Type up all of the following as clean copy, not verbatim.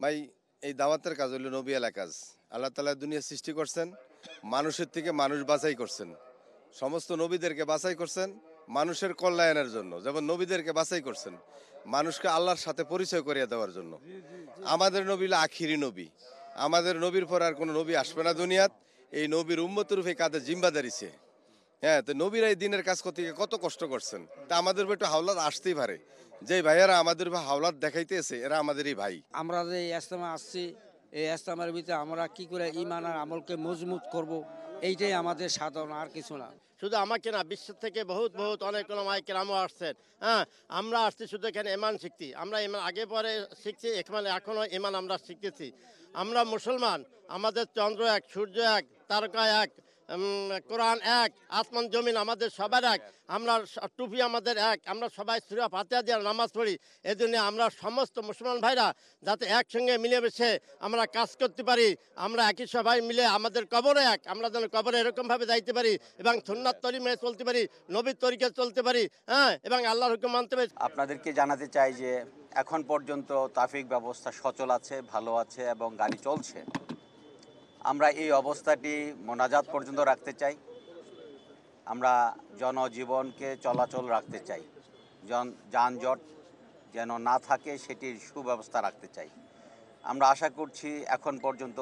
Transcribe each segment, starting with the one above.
ভাই এই দাওয়াতের কাজ হলো নবী আলা কাজ। আল্লাহ তাআলা দুনিয়া সৃষ্টি করছেন, মানুষের থেকে মানুষ বাছাই করছেন। সমস্ত নবীদেরকে বাছাই করছেন মানুষের কল্যাণের জন্য, যেমন নবীদেরকে বাছাই করছেন মানুষকে আল্লাহর সাথে পরিচয় করিয়ে দেওয়ার জন্য। আমাদের নবী হলো আখিরি নবী। আমাদের নবীর পর আর কোনো নবী আসবে না দুনিয়াত। এই নবীর উম্মতের রূপে কাঁধে জিম্মাদারিছে। হ্যাঁ, তো নবীরা এই দিনের কাজ করতে গিয়ে কত কষ্ট করছেন, তা আমাদের একটু হাওলাত আসতেই পারে। যে ভাইয়ারা আমাদের হাওলাত দেখাইতেছে এরা আমাদেরই ভাই। আমরা যে এই ইজতেমা আসছি, এই ইজতেমার ভিতরে আমরা কি করে ঈমান আর আমলকে মজবুত করব, এইটাই আমাদের সাধনা, আর কিছু না। শুধু আমাকে না, বিশ্বের থেকে বহুত বহুত অনেক ওলামায়ে কেরামও আসছেন। হ্যাঁ, আমরা আসছি শুধু এখানে ইমান শিখছি। আমরা ইমান আগে পরে শিখছি, এখানে এখনো ইমান আমরা শিখতেছি। আমরা মুসলমান, আমাদের চন্দ্র এক, সূর্য এক, তারকা এক, কোরআন এক, আসমান জমিন আমাদের সবার এক, আমরা টুপি আমাদের এক, আমরা সবাই সূরা ফাতিহা দিয়ে নামাজ পড়ি। এই জন্য আমরা সমস্ত মুসলমান ভাইরা যাতে একসঙ্গে মিলেমিশে আমরা কাজ করতে পারি, আমরা একই সবাই মিলে আমাদের কবরে এক, আমরা যেন কবরে এরকমভাবে যাইতে পারি এবং সুন্নাত তরি মেনে চলতে পারি, নবীর তরিকে চলতে পারি, হ্যাঁ, এবং আল্লাহর হুকুম মানতে পারি। আপনাদেরকে জানাতে চাই যে এখন পর্যন্ত ট্রাফিক ব্যবস্থা সচল আছে, ভালো আছে এবং গাড়ি চলছে। আমরা এই অবস্থাটি মোনাজাত পর্যন্ত রাখতে চাই। আমরা জনজীবনকে চলাচল রাখতে চাই, যানজট যেন না থাকে সেটির সুব্যবস্থা রাখতে চাই। আমরা আশা করছি এখন পর্যন্ত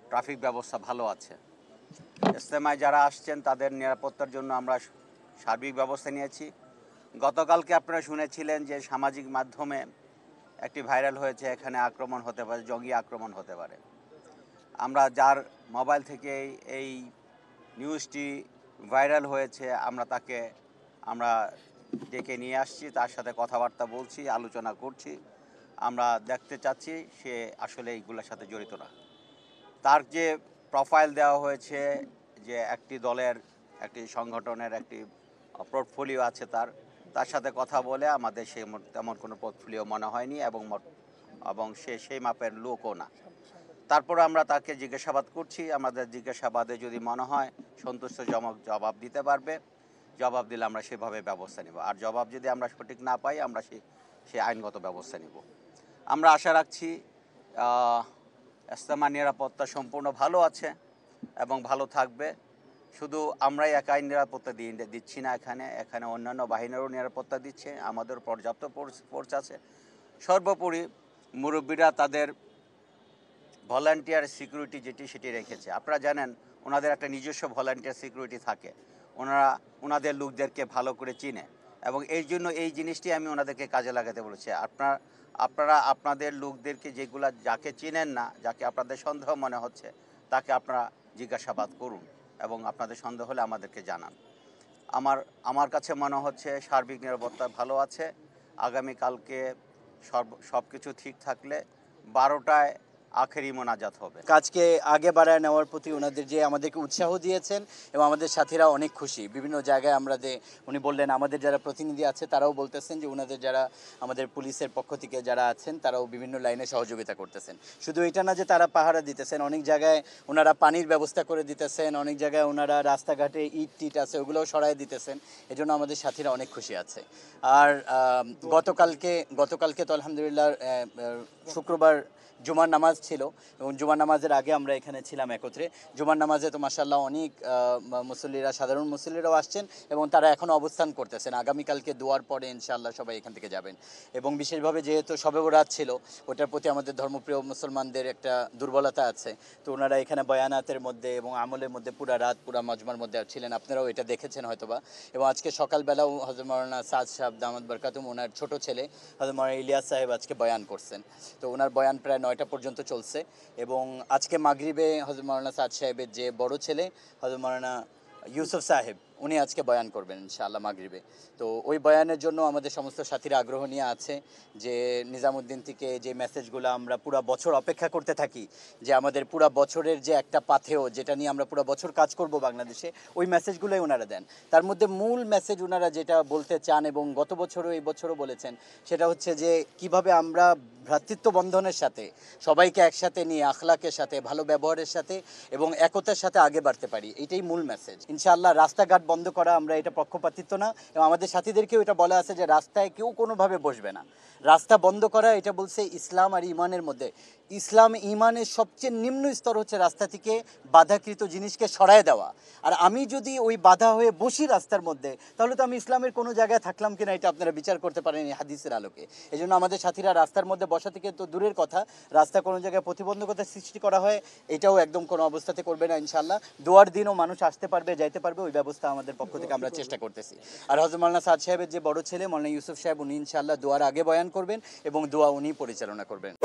ট্রাফিক ব্যবস্থা ভালো আছে। ইজতেমায় যারা আসছেন তাদের নিরাপত্তার জন্য আমরা সার্বিক ব্যবস্থা নিয়েছি। গতকালকে আপনারা শুনেছিলেন যে সামাজিক মাধ্যমে একটি ভাইরাল হয়েছে, এখানে আক্রমণ হতে পারে, জঙ্গি আক্রমণ হতে পারে। আমরা যার মোবাইল থেকে এই নিউজটি ভাইরাল হয়েছে আমরা ডেকে নিয়ে আসছি, তার সাথে কথাবার্তা বলছি, আলোচনা করছি। আমরা দেখতে চাচ্ছি সে আসলে এইগুলোর সাথে জড়িত না। তার যে প্রোফাইল দেওয়া হয়েছে, যে একটি দলের, একটি সংগঠনের একটি পোর্টফোলিও আছে, তার সাথে কথা বলে আমাদের তেমন কোনো পোর্টফোলিও মনে হয়নি এবং সে সেই মাপের লোকও না। তারপর আমরা তাকে জিজ্ঞাসাবাদ করছি। আমাদের জিজ্ঞাসাবাদে যদি মনে হয় সন্তুষ্টজনক জবাব দিতে পারবে, জবাব দিলে আমরা সেভাবে ব্যবস্থা নেব। আর জবাব যদি আমরা সঠিক না পাই, আমরা সেই আইনগত ব্যবস্থা নেব। আমরা আশা রাখছি ইজতেমার নিরাপত্তা সম্পূর্ণ ভালো আছে এবং ভালো থাকবে। শুধু আমরাই একাই নিরাপত্তা দিচ্ছি না, এখানে অন্যান্য বাহিনীরও নিরাপত্তা দিচ্ছে, আমাদের পর্যাপ্ত ফোর্স আছে। সর্বোপরি মুরব্বীরা তাদের ভলান্টিয়ার সিকিউরিটি সেটি রেখেছে। আপনারা জানেন ওনাদের একটা নিজস্ব ভলান্টিয়ার সিকিউরিটি থাকে, ওনাদের লোকদেরকে ভালো করে চিনে এবং এই জন্য এই জিনিসটি আমি ওনাদেরকে কাজে লাগাতে বলেছি। আপনারা আপনাদের লোকদেরকে যাকে চিনেন না, যাকে আপনাদের সন্দেহ মনে হচ্ছে, তাকে আপনারা জিজ্ঞাসাবাদ করুন এবং আপনাদের সন্দেহ হলে আমাদেরকে জানান। আমার কাছে মনে হচ্ছে সার্বিক নিরাপত্তা ভালো আছে। আগামীকালকে সব কিছু ঠিক থাকলে 12টায় আখেরি মোনাজাত হবে। কাজকে আগে বাড়ায় নেওয়ার প্রতি ওনাদের যে আমাদেরকে উৎসাহ দিয়েছেন এবং আমাদের সাথীরা অনেক খুশি। বিভিন্ন জায়গায় উনি বললেন, আমাদের যারা প্রতিনিধি আছে তারাও বলতেছেন যে ওনাদের যারা আমাদের পুলিশের পক্ষ থেকে যারা আছেন তারাও বিভিন্ন লাইনে সহযোগিতা করতেছেন। শুধু এটা না যে তারা পাহারা দিতেছেন, অনেক জায়গায় ওনারা পানির ব্যবস্থা করে দিতেছেন, অনেক জায়গায় ওনারা রাস্তাঘাটে ইট টিট আছে ওগুলোও সরাই দিতেছেন। এজন্য আমাদের সাথীরা অনেক খুশি আছে। আর গতকালকে তো আলহামদুলিল্লাহ শুক্রবার জুমার নামাজ ছিল এবং জুমার নামাজের আগে আমরা এখানে ছিলাম একত্রে। জুমার নামাজে তো মাশাআল্লাহ অনেক সাধারণ মুসল্লিরাও আসছেন এবং তারা এখনও অবস্থান করতেছেন। আগামীকালকে দোয়ার পরে ইনশাআল্লাহ সবাই এখান থেকে যাবেন। এবং বিশেষভাবে যেহেতু শবে বরাত ছিল, ওটার প্রতি আমাদের ধর্মপ্রিয় মুসলমানদের একটা দুর্বলতা আছে, তো ওনারা এখানে বয়ানাতের মধ্যে এবং আমলের মধ্যে পুরা রাত পুরা মজমার মধ্যে ছিলেন। আপনারাও এটা দেখেছেন হয়তোবা। এবং আজকে সকালবেলাও হযরত মাওলানা সাদ সাহেব দামাত বরকাতুম, ওনার ছোট ছেলে হযরত মাওলানা ইলিয়াস সাহেব আজকে বয়ান করছেন। তো ওনার বয়ান প্রায় 9টা পর্যন্ত চলছে এবং আজকে মাগরিবে হযরত মাওলানা সাদ সাহেবের যে বড় ছেলে হযরত মাওলানা ইউসুফ সাহেব, উনি আজকে বয়ান করবেন ইনশাআল্লাহ মাগরিবে। তো ওই বয়ানের জন্য আমাদের সমস্ত সাথীরা আগ্রহ নিয়ে আছে যে নিজামুদ্দিন থেকে যে মেসেজগুলো আমরা পুরো বছর অপেক্ষা করতে থাকি, যে আমাদের পুরো বছরের যে একটা পাথেয় যেটা নিয়ে আমরা পুরো বছর কাজ করব বাংলাদেশে, ওই মেসেজগুলোই ওনারা দেন। তার মধ্যে মূল মেসেজ ওনারা যেটা বলতে চান এবং গত বছরও এই বছরও বলেছেন, সেটা হচ্ছে যে কিভাবে আমরা ভ্রাতৃত্ব বন্ধনের সাথে সবাইকে একসাথে নিয়ে আখলাকের সাথে, ভালো ব্যবহারের সাথে এবং একতার সাথে আগে বাড়তে পারি। এটাই মূল মেসেজ। ইনশাআল্লাহ রাস্তাঘাট বন্ধ করা, আমরা এটা পক্ষপাতিত্ব না এবং আমাদের সাথীদেরকেও এটা বলা আছে যে রাস্তায় কেউ কোনোভাবে বসবে না। রাস্তা বন্ধ করা, এটা বলছে ইসলাম আর ইমানের মধ্যে। ইসলাম ইমানের সবচেয়ে নিম্ন স্তর হচ্ছে রাস্তা থেকে বাধাকৃত জিনিসকে সরায় দেওয়া। আর আমি যদি ওই বাধা হয়ে বসি রাস্তার মধ্যে, তাহলে তো আমি ইসলামের কোনো জায়গায় থাকলাম কিনা এটা আপনারা বিচার করতে পারেন এই হাদিসের আলোকে। এই জন্য আমাদের সাথীরা রাস্তার মধ্যে বসা থেকে তো দূরের কথা, রাস্তা কোনো জায়গায় প্রতিবন্ধকতা সৃষ্টি করা হয় এটাও একদম কোনো অবস্থাতে করবে না ইনশাআল্লাহ। দোয়ার দিনও মানুষ আসতে পারবে, যাইতে পারবে, ওই ব্যবস্থা আমাদের পক্ষ থেকে আমরা চেষ্টা করতেছি। আর হযরত মাওলানা সাদ সাহেবের যে বড় ছেলে মাওলানা ইউসুফ সাহেব, উনি ইনশাআল্লাহ দোয়ার আগে বয়ান করবেন এবং দোয়া উনি পরিচালনা করবেন।